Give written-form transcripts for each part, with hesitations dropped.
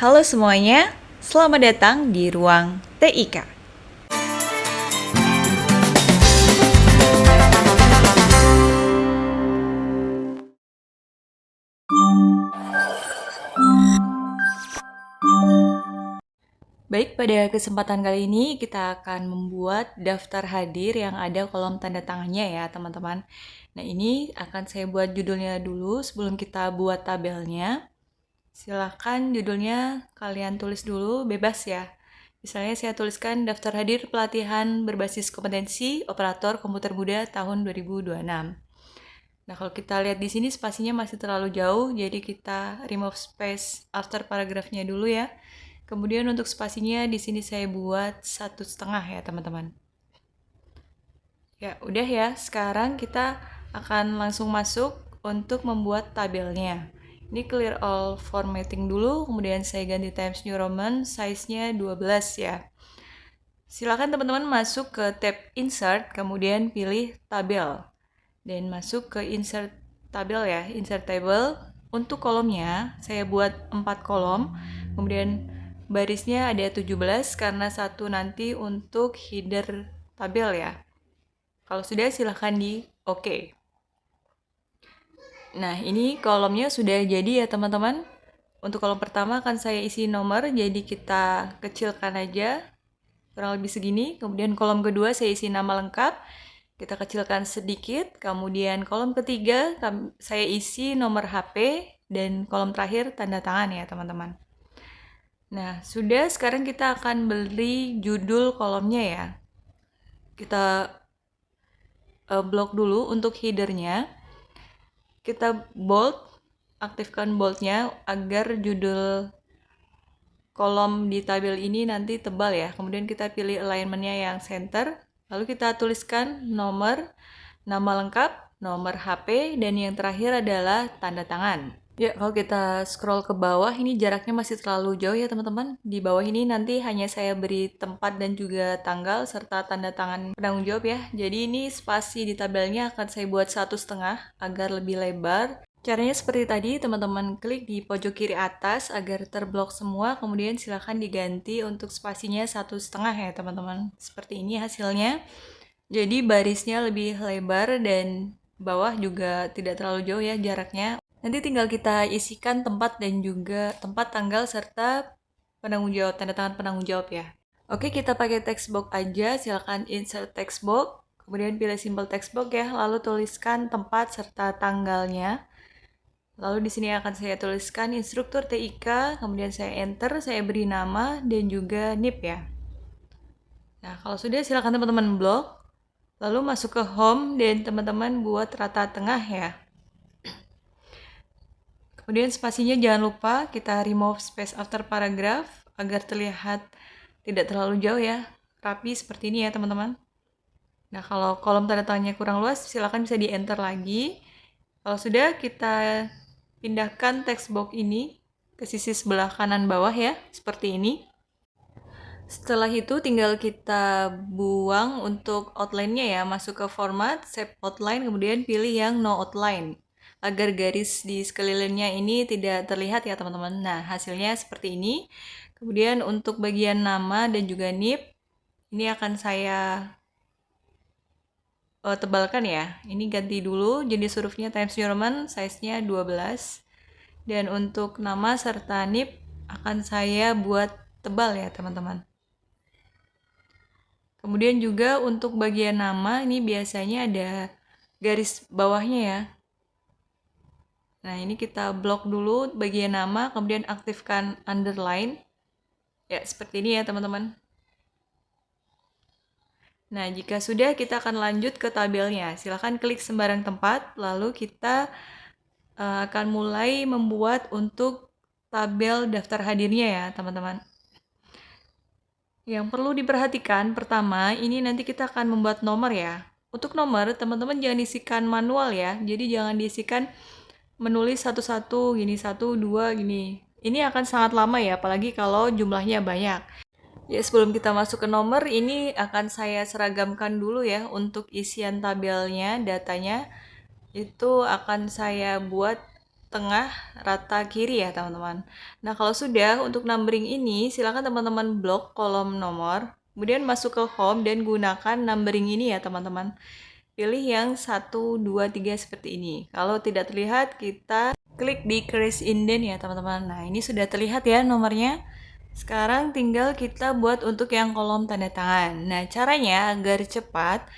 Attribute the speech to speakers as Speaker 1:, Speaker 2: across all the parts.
Speaker 1: Halo semuanya, selamat datang di ruang TIK. Baik, pada kesempatan kali ini kita akan membuat daftar hadir yang ada kolom tanda tangannya ya teman-teman. Nah ini akan saya buat judulnya dulu sebelum kita buat tabelnya. Silahkan judulnya kalian tulis dulu, bebas ya. Misalnya saya tuliskan daftar hadir pelatihan berbasis kompetensi operator komputer muda tahun 2026. Nah, kalau kita lihat di sini spasinya masih terlalu jauh, jadi kita remove space after paragrafnya dulu ya. Kemudian untuk spasinya di sini saya buat 1,5 ya teman-teman. Ya, udah ya. Sekarang kita akan langsung masuk untuk membuat tabelnya. Ini clear all formatting dulu, kemudian saya ganti Times New Roman, size-nya 12 ya. Silakan teman-teman masuk ke tab Insert, kemudian pilih Tabel. Dan masuk ke Insert Tabel ya, Insert Table. Untuk kolomnya, saya buat 4 kolom, kemudian barisnya ada 17 karena satu nanti untuk header tabel ya. Kalau sudah silahkan di OK. Nah, ini kolomnya sudah jadi ya teman-teman. Untuk kolom pertama akan saya isi nomor, jadi kita kecilkan aja kurang lebih segini. Kemudian kolom kedua saya isi nama lengkap, kita kecilkan sedikit. Kemudian kolom ketiga saya isi nomor HP, dan kolom terakhir tanda tangan ya teman-teman. Nah, sudah, sekarang kita akan beri judul kolomnya ya. Kita blok dulu untuk headernya. Kita bold, aktifkan boldnya agar judul kolom di tabel ini nanti tebal ya. Kemudian kita pilih alignmentnya yang center. Lalu kita tuliskan nomor, nama lengkap, nomor HP, dan yang terakhir adalah tanda tangan. Ya, kalau kita scroll ke bawah, ini jaraknya masih terlalu jauh ya teman-teman. Di bawah ini nanti hanya saya beri tempat dan juga tanggal serta tanda tangan penanggung jawab ya. Jadi ini spasi di tabelnya akan saya buat 1,5 agar lebih lebar. Caranya seperti tadi, teman-teman klik di pojok kiri atas agar terblok semua, kemudian silahkan diganti untuk spasinya 1,5 ya teman-teman. Seperti ini hasilnya. Jadi barisnya lebih lebar dan bawah juga tidak terlalu jauh ya jaraknya. Nanti tinggal kita isikan tempat dan juga tempat, tanggal, serta penanggung jawab, tanda tangan penanggung jawab ya. Oke, kita pakai text box aja. Silakan insert text box, kemudian pilih simple text box ya, lalu tuliskan tempat serta tanggalnya. Lalu di sini akan saya tuliskan instruktur TIK, kemudian saya enter, saya beri nama dan juga NIP ya. Nah, kalau sudah silakan teman-teman blok, lalu masuk ke home dan teman-teman buat rata tengah ya. Kemudian spasinya jangan lupa kita remove space after paragraph agar terlihat tidak terlalu jauh ya, rapi seperti ini ya teman-teman. Nah, kalau kolom tanda tangannya kurang luas, silakan bisa di enter lagi. Kalau sudah, kita pindahkan text box ini ke sisi sebelah kanan bawah ya, seperti ini. Setelah itu tinggal kita buang untuk outline-nya ya, masuk ke format, save outline, kemudian pilih yang no outline agar garis di sekelilingnya ini tidak terlihat ya teman-teman. Nah, hasilnya seperti ini. Kemudian untuk bagian nama dan juga NIP, ini akan saya tebalkan ya. Ini ganti dulu jenis hurufnya Times New Roman, size-nya 12. Dan untuk nama serta NIP akan saya buat tebal ya teman-teman. Kemudian juga untuk bagian nama ini biasanya ada garis bawahnya ya. Nah, ini kita blok dulu bagian nama, kemudian aktifkan underline. Ya, seperti ini ya teman-teman. Nah, jika sudah, kita akan lanjut ke tabelnya. Silahkan klik sembarang tempat, lalu kita akan mulai membuat untuk tabel daftar hadirnya ya teman-teman. Yang perlu diperhatikan, pertama, ini nanti kita akan membuat nomor ya. Untuk nomor, teman-teman jangan isikan manual ya. Jadi jangan diisikan menulis satu-satu, gini, 1, 2, gini. Ini akan sangat lama ya, apalagi kalau jumlahnya banyak. Ya, sebelum kita masuk ke nomor, ini akan saya seragamkan dulu ya untuk isian tabelnya, datanya. Itu akan saya buat tengah rata kiri ya teman-teman. Nah kalau sudah, untuk numbering ini silakan teman-teman blok kolom nomor, kemudian masuk ke home dan gunakan numbering ini ya teman-teman. Pilih yang 1, 2, 3 seperti ini. Kalau tidak terlihat, kita klik di crease indent ya teman-teman. Nah ini sudah terlihat ya nomornya. Sekarang tinggal kita buat untuk yang kolom tanda tangan. Nah caranya agar cepat,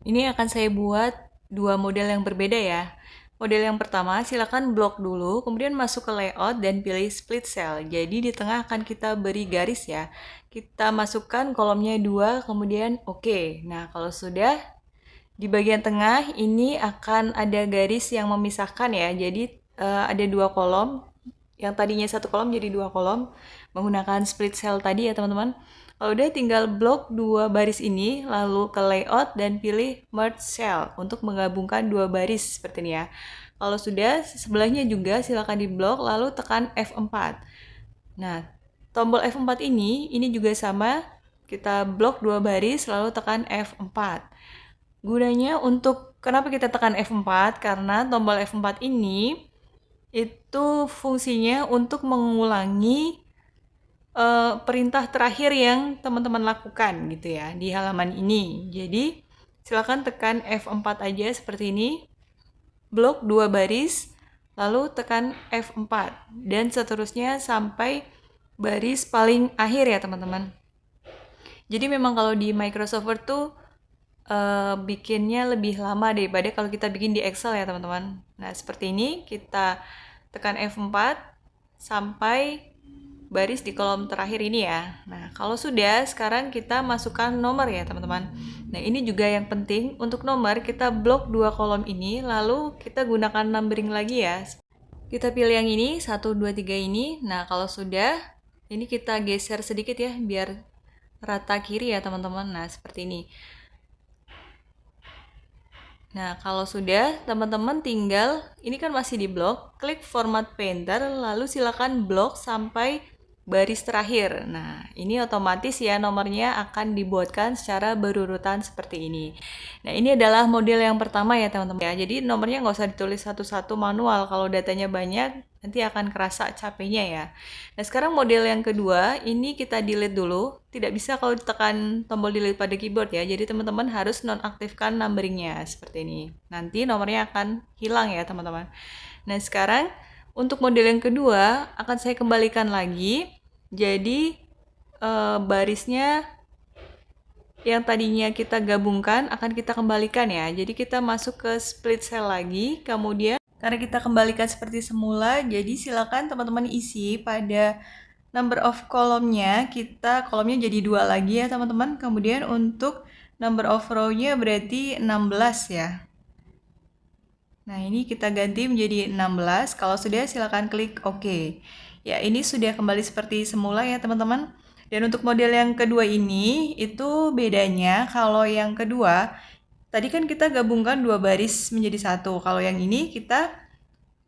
Speaker 1: ini akan saya buat dua model yang berbeda ya. Model yang pertama, silakan blok dulu, kemudian masuk ke layout dan pilih split cell. Jadi di tengah akan kita beri garis ya. Kita masukkan kolomnya 2, kemudian oke. Nah kalau sudah, di bagian tengah ini akan ada garis yang memisahkan ya. Jadi ada dua kolom. Yang tadinya satu kolom jadi dua kolom menggunakan split cell tadi ya teman-teman. Kalau udah, tinggal blok dua baris ini, lalu ke layout dan pilih merge cell untuk menggabungkan dua baris seperti ini ya. Kalau sudah, sebelahnya juga silakan diblok lalu tekan F4. Nah, tombol F4 ini juga sama, kita blok dua baris lalu tekan F4. Gunanya untuk kenapa kita tekan F4? Karena tombol F4 ini itu fungsinya untuk mengulangi perintah terakhir yang teman-teman lakukan gitu ya di halaman ini. Jadi silakan tekan F4 aja seperti ini. Blok dua baris lalu tekan F4 dan seterusnya sampai baris paling akhir ya teman-teman. Jadi memang kalau di Microsoft Word tuh bikinnya lebih lama daripada kalau kita bikin di Excel ya teman-teman. Nah seperti ini, kita tekan F4 sampai baris di kolom terakhir ini ya. Nah kalau sudah, sekarang kita masukkan nomor ya teman-teman. Nah ini juga yang penting, untuk nomor kita blok dua kolom ini, lalu kita gunakan numbering lagi ya. Kita pilih yang ini, 1, 2, 3 ini. Nah kalau sudah, ini kita geser sedikit ya biar rata kiri ya teman-teman. Nah seperti ini. Nah, kalau sudah, teman-teman tinggal, ini kan masih di blok, klik format painter, lalu silakan blok sampai baris terakhir. Nah, ini otomatis ya nomornya akan dibuatkan secara berurutan seperti ini. Nah, ini adalah model yang pertama ya teman-teman ya. Jadi nomornya nggak usah ditulis satu-satu manual, kalau datanya banyak, nanti akan kerasa capeknya ya. Nah, sekarang model yang kedua, ini kita delete dulu. Tidak bisa kalau ditekan tombol delete pada keyboard ya. Jadi teman-teman harus nonaktifkan numberingnya seperti ini. Nanti nomornya akan hilang ya teman-teman. Nah, sekarang untuk model yang kedua akan saya kembalikan lagi. Jadi barisnya yang tadinya kita gabungkan akan kita kembalikan ya. Jadi kita masuk ke split cell lagi, kemudian karena kita kembalikan seperti semula, jadi silakan teman-teman isi pada number of kolomnya, kita kolomnya jadi 2 lagi ya teman-teman. Kemudian untuk number of row-nya berarti 16 ya. Nah ini kita ganti menjadi 16, kalau sudah silakan klik OK. Ya ini sudah kembali seperti semula ya teman-teman. Dan untuk model yang kedua ini, itu bedanya kalau yang kedua, tadi kan kita gabungkan dua baris menjadi satu. Kalau yang ini kita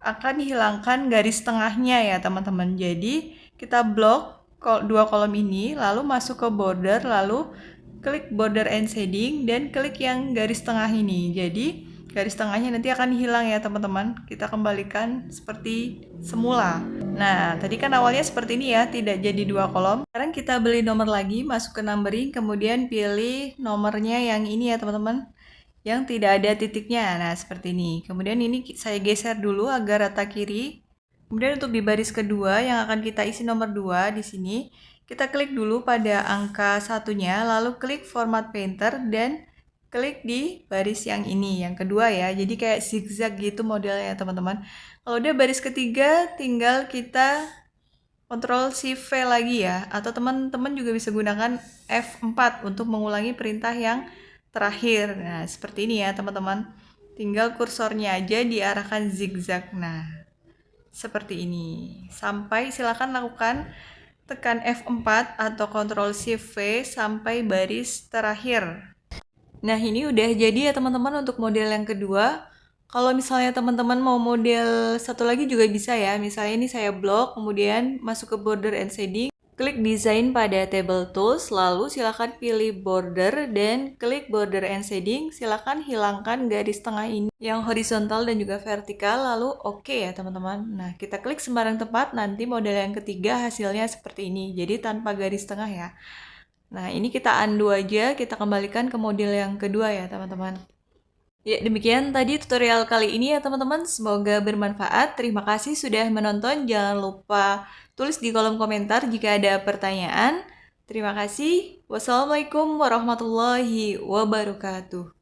Speaker 1: akan hilangkan garis tengahnya ya teman-teman. Jadi kita blok dua kolom ini, lalu masuk ke border, lalu klik border and shading, dan klik yang garis tengah ini. Jadi garis tengahnya nanti akan hilang ya teman-teman. Kita kembalikan seperti semula. Nah tadi kan awalnya seperti ini ya, tidak jadi dua kolom. Sekarang kita beli nomor lagi, masuk ke numbering, kemudian pilih nomornya yang ini ya teman-teman, yang tidak ada titiknya. Nah seperti ini. Kemudian ini saya geser dulu agar rata kiri. Kemudian untuk di baris kedua yang akan kita isi nomor 2 di sini, kita klik dulu pada angka satunya, lalu klik format painter dan klik di baris yang ini, yang kedua ya. Jadi kayak zigzag gitu modelnya teman-teman. Kalau udah baris ketiga, tinggal kita Ctrl Shift V lagi ya, atau teman-teman juga bisa gunakan F4 untuk mengulangi perintah yang terakhir. Nah seperti ini ya teman-teman, tinggal kursornya aja diarahkan zigzag. Nah seperti ini, sampai silakan lakukan tekan F4 atau Ctrl Shift V sampai baris terakhir. Nah ini udah jadi ya teman-teman untuk model yang kedua. Kalau misalnya teman-teman mau model satu lagi juga bisa ya. Misalnya ini saya blok, kemudian masuk ke border and shading, Klik desain pada table tools, lalu silakan pilih border dan klik border and shading. Silakan hilangkan garis tengah ini yang horizontal dan juga vertikal, lalu oke ya teman-teman. Nah, kita klik sembarang tempat, nanti model yang ketiga hasilnya seperti ini. Jadi tanpa garis tengah ya. Nah, ini kita undo aja, kita kembalikan ke model yang kedua ya teman-teman. Ya, demikian tadi tutorial kali ini ya teman-teman. Semoga bermanfaat. Terima kasih sudah menonton. Jangan lupa tulis di kolom komentar jika ada pertanyaan. Terima kasih. Wassalamualaikum warahmatullahi wabarakatuh.